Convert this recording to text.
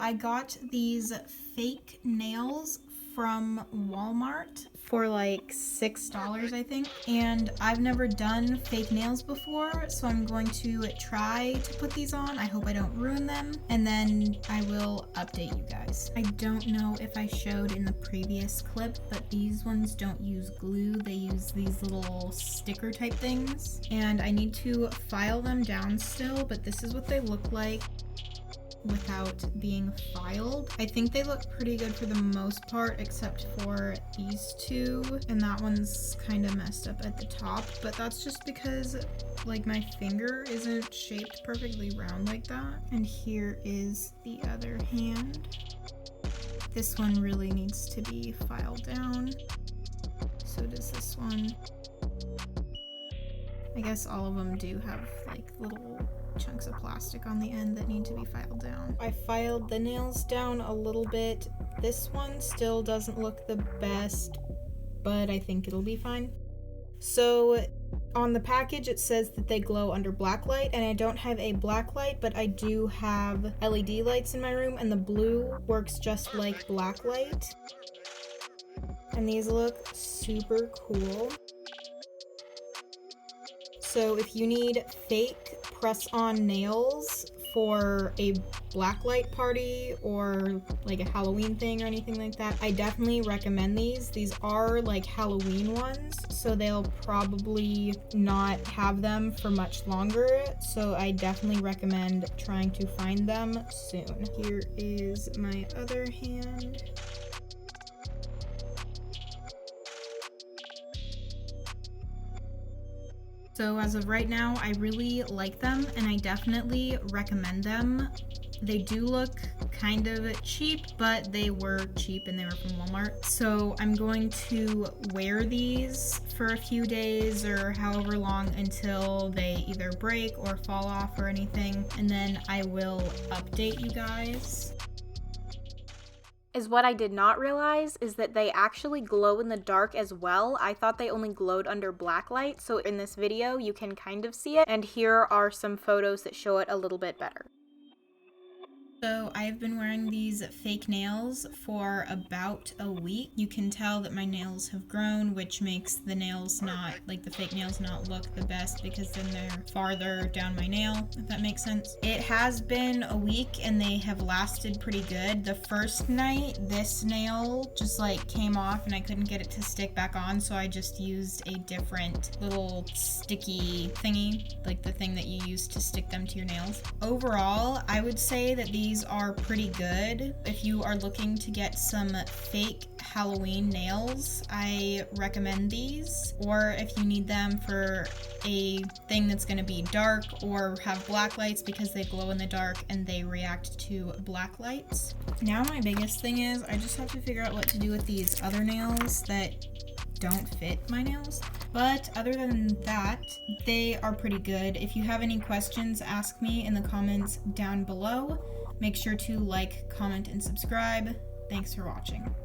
I got these fake nails from Walmart for like $6, I think. And I've never done fake nails before, so I'm going to try to put these on. I hope I don't ruin them, and then I will update you guys. I don't know if I showed in the previous clip, but these ones don't use glue. They use these little sticker type things, and I need to file them down still, but this is what they look like without being filed. I think they look pretty good for the most part, except for these two, and that one's kind of messed up at the top, but that's just because like my finger isn't shaped perfectly round like that. And here is the other hand. This one really needs to be filed down. So does this one. I guess all of them do have like little chunks of plastic on the end that need to be filed down. I filed the nails down a little bit. This one still doesn't look the best, but I think it'll be fine. So on the package it says that they glow under black light, and I don't have a black light, but I do have LED lights in my room, and the blue works just like black light. And these look super cool. So if you need fake press-on nails for a blacklight party or like a Halloween thing or anything like that, I definitely recommend these. These are like Halloween ones, so they'll probably not have them for much longer, so I definitely recommend trying to find them soon. Here is my other hand. So as of right now, I really like them and I definitely recommend them. They do look kind of cheap, but they were cheap and they were from Walmart. So I'm going to wear these for a few days or however long until they either break or fall off or anything, and then I will update you guys. What I did not realize is that they actually glow in the dark as well. I thought they only glowed under black light, so in this video you can kind of see it, and here are some photos that show it a little bit better. So I've been wearing these fake nails for about a week. You can tell that my nails have grown, which makes the nails not, like the fake nails not look the best because then they're farther down my nail, if that makes sense. It has been a week and they have lasted pretty good. The first night, this nail just like came off and I couldn't get it to stick back on, so I just used a different little sticky thingy, like the thing that you use to stick them to your nails. Overall, I would say that these are pretty good. If you are looking to get some fake Halloween nails, I recommend these. Or if you need them for a thing that's going to be dark or have black lights because they glow in the dark and they react to black lights. Now my biggest thing is I just have to figure out what to do with these other nails that don't fit my nails. But other than that, they are pretty good. If you have any questions, ask me in the comments down below. Make sure to like, comment, and subscribe. Thanks for watching.